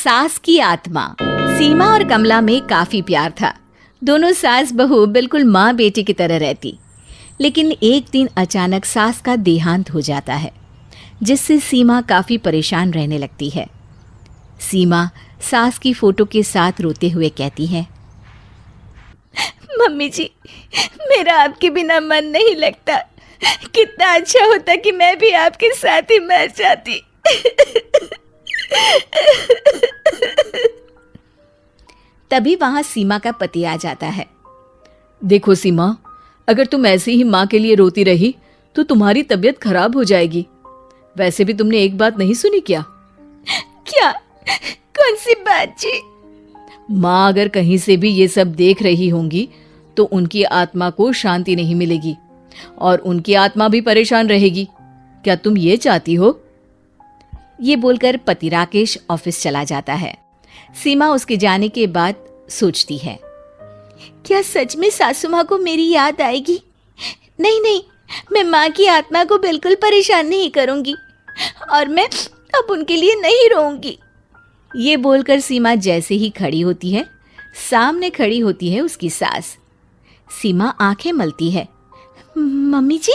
सास की आत्मा। सीमा और कमला में काफी प्यार था। दोनों सास बहू बिल्कुल माँ बेटी की तरह रहती। लेकिन एक दिन अचानक सास का देहांत हो जाता है, जिससे सीमा काफी परेशान रहने लगती है। सीमा सास की फोटो के साथ रोते हुए कहती है, मम्मी जी, मेरा आपके बिना मन नहीं लगता। कितना अच्छा होता कि मैं भी आपके साथ ही मर जाती। तभी वहां सीमा का पति आ जाता है। देखो सीमा, अगर तुम ऐसी ही माँ के लिए रोती रही तो तुम्हारी तबीयत खराब हो जाएगी। वैसे भी तुमने एक बात नहीं सुनी क्या? क्या? कौन सी बात जी? माँ अगर कहीं से भी ये सब देख रही होंगी तो उनकी आत्मा को शांति नहीं मिलेगी और उनकी आत्मा भी परेशान रहेगी। क्या तुम ये चाहती हो? ये बोलकर पति राकेश ऑफिस चला जाता है। सीमा उसके जाने के बाद सोचती है, क्या सच में सासू माँ को मेरी याद आएगी? नहीं नहीं, मैं माँ की आत्मा को बिल्कुल परेशान नहीं करूंगी और मैं अब उनके लिए नहीं रोऊंगी। ये बोलकर सीमा जैसे ही खड़ी होती है, सामने खड़ी होती है उसकी सास। सीमा आंखें मलती है। मम्मी जी,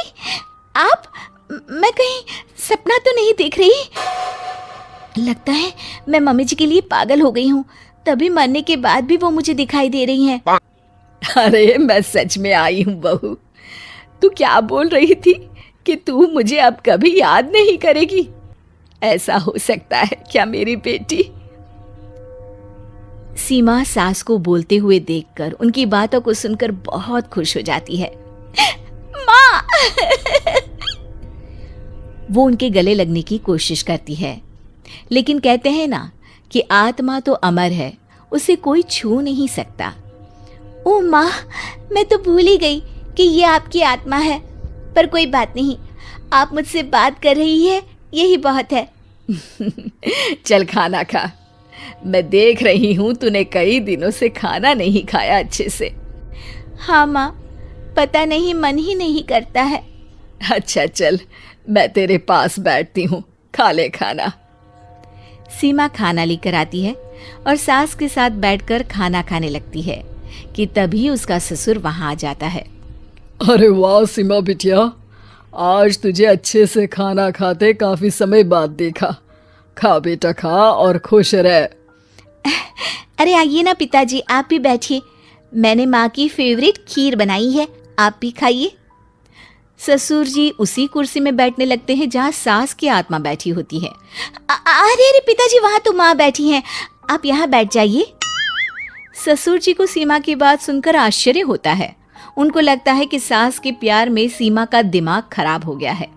आप? मैं कहीं सपना तो नहीं देख रही? लगता है मैं मम्मी जी के लिए पागल हो गई हूँ, तभी मरने के बाद भी वो मुझे दिखाई दे रही हैं। अरे मैं सच में आई हूँ बहू। तू क्या बोल रही थी कि तू मुझे अब कभी याद नहीं करेगी? ऐसा हो सकता है क्या मेरी बेटी? सीमा सास को बोलते हुए देखकर उनकी बातों को सुनकर बहुत खुश हो जाती है। माँ! वो उनके गले लगने की कोशिश करती है, लेकिन कहते हैं ना कि आत्मा तो अमर है, उसे कोई छू नहीं सकता। ओ माँ, मैं तो भूल ही गई कि ये आपकी आत्मा है। पर कोई बात नहीं, आप मुझसे बात कर रही है, यही बहुत है। चल खाना खा। मैं देख रही हूँ तूने कई दिनों से खाना नहीं खाया अच्छे से। हाँ माँ, पता नहीं मन ही नहीं करता है। अच्छा चल, मैं तेरे पास बैठती हूँ, खा ले खाना। सीमा खाना लेकर आती है और सास के साथ बैठकर खाना खाने लगती है कि तभी उसका ससुर वहां आ जाता है। अरे वाह सीमा बिटिया, आज तुझे अच्छे से खाना खाते काफी समय बाद देखा। खा बेटा खा और खुश रह। अरे आइए ना पिताजी, आप भी बैठिए। मैंने माँ की फेवरेट खीर बनाई है, आप भी खाइए। ससुर जी उसी कुर्सी में बैठने लगते हैं जहाँ सास की आत्मा बैठी होती है। अरे अरे पिताजी, वहाँ तो माँ बैठी हैं, आप यहाँ बैठ जाइए। ससुर जी को सीमा की बात सुनकर आश्चर्य होता है। उनको लगता है कि सास के प्यार में सीमा का दिमाग खराब हो गया है,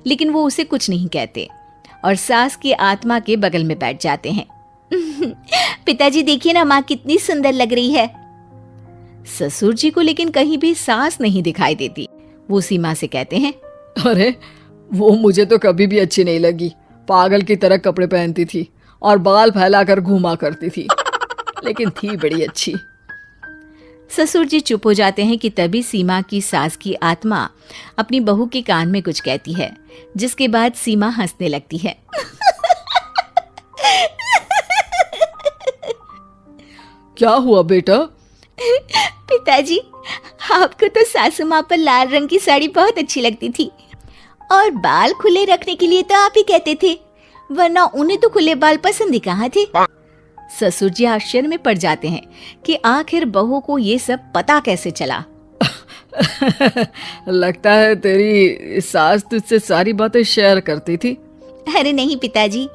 लेकिन वो उसे कुछ नहीं कहते और सास की आत्मा के बगल में बैठ जाते हैं। पिताजी देखिए ना, माँ कितनी सुंदर लग रही है। ससुर जी को लेकिन कहीं भी सास नहीं दिखाई देती। वो सीमा से कहते हैं, अरे वो मुझे तो कभी भी अच्छी नहीं लगी। पागल की तरह कपड़े पहनती थी और बाल फैलाकर घूमा करती थी, लेकिन थी बड़ी अच्छी। ससुर जी चुप हो जाते हैं कि तभी सीमा की सास की आत्मा अपनी बहू के कान में कुछ कहती है, जिसके बाद सीमा हंसने लगती है। क्या हुआ बेटा? पिताजी, आपको तो सासू माँ पर लाल रंग की साड़ी बहुत अच्छी लगती थी और बाल खुले रखने के लिए तो आप ही कहते थे, वरना उन्हें तो खुले बाल पसंद ही कहाँ थे। ससुर जी आश्चर्य में पड़ जाते हैं कि आखिर बहू को ये सब पता कैसे चला। लगता है तेरी सास तुझसे सारी बातें शेयर करती थी। अरे नहीं पिताजी,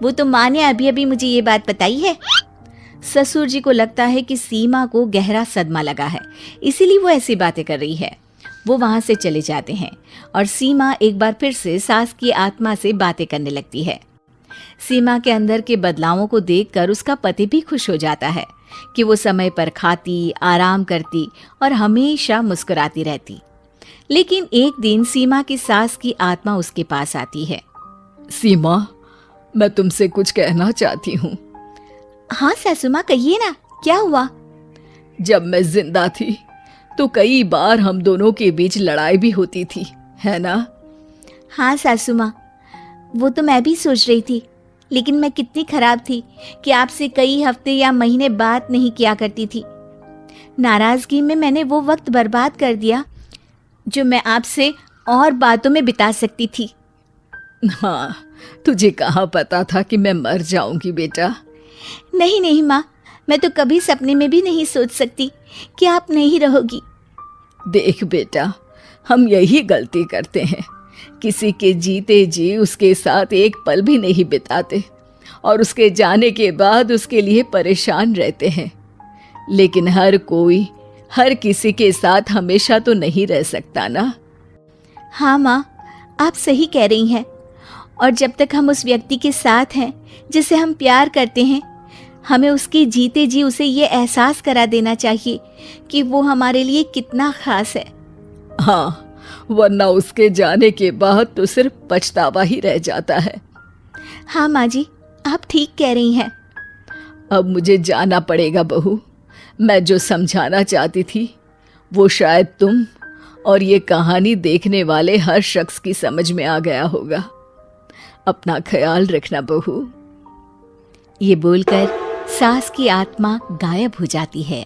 वो तो माँ ने अभी अभी मुझे ये बात बताई है। ससुर जी को लगता है कि सीमा को गहरा सदमा लगा है, इसीलिए वो ऐसी बातें कर रही है। वो वहां से चले जाते हैं और सीमा एक बार फिर से सास की आत्मा से बातें करने लगती है। सीमा के अंदर के बदलावों को देखकर उसका पति भी खुश हो जाता है कि वो समय पर खाती, आराम करती और हमेशा मुस्कुराती रहती। लेकिन एक दिन सीमा की सास की आत्मा उसके पास आती है। सीमा, मैं तुमसे कुछ कहना चाहती हूँ। हाँ सासू माँ, कहिए ना, क्या हुआ? जब मैं जिंदा थी तो कई बार हम दोनों के बीच लड़ाई भी होती थी, है ना? हाँ सासू माँ, वो तो मैं भी सोच रही थी। लेकिन मैं कितनी खराब थी कि आपसे कई हफ्ते या महीने बात नहीं किया करती थी। नाराजगी में मैंने वो वक्त बर्बाद कर दिया जो मैं आपसे और बातों में बिता सकती थी। हाँ, तुझे कहाँ पता था कि मैं मर जाऊंगी बेटा। नहीं नहीं माँ, मैं तो कभी सपने में भी नहीं सोच सकती कि आप नहीं रहोगी। देख बेटा, हम यही गलती करते हैं, किसी के जीते जी उसके साथ एक पल भी नहीं बिताते और उसके जाने के बाद उसके लिए परेशान रहते हैं। लेकिन हर कोई हर किसी के साथ हमेशा तो नहीं रह सकता ना। हाँ माँ, आप सही कह रही हैं। और जब तक हम उस व्यक्ति के साथ हैं जिसे हम प्यार करते हैं, हमें उसके जीते जी उसे ये एहसास करा देना चाहिए कि वो हमारे लिए कितना खास है। हाँ, वरना उसके जाने के बाद तो सिर्फ पछतावा ही रह जाता है। हाँ माँ जी, आप ठीक कह रही हैं। अब मुझे जाना पड़ेगा बहू। मैं जो समझाना चाहती थी वो शायद तुम और ये कहानी देखने वाले हर शख्स की समझ में आ गया होगा। अपना ख्याल रखना बहू। ये बोलकर सास की आत्मा गायब हो जाती है।